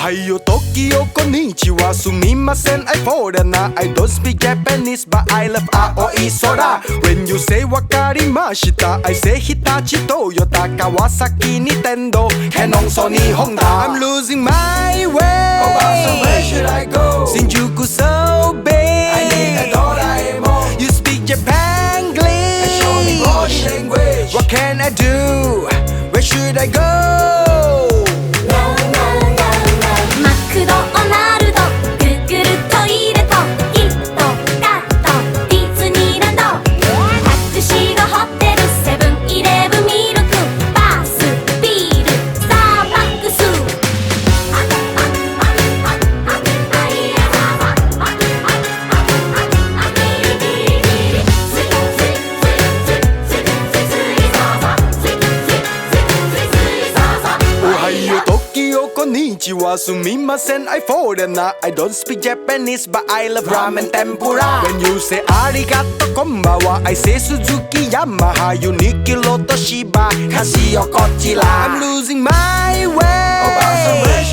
はよう、時よ、こんにちは、すみません、I foreigner I don't speak Japanese, but I love 青い空 When you say わかりました I say 日立、トヨタ、川崎、ニテンドケノン、ソニー、ホンダ I'm losing my way So where should I go? 新宿 so big I need a Doraemon You speak Japanese And show me body language What can I do? Where should I go? マクドナルド、グーグルトイレとキットカット、ディズニーランド、タクシードホテル、セブンイレブンミルク、バス、ビール、スターバックス。おはよう、時よ、こんにちは、すみません、I foreigner I don't speak Japanese, but I love ramen tempura When you say ありがとう、こんばんは I say 鈴木、ヤマハ、ユニキロ、トシバ、カシオ、こちら I'm losing my way So where should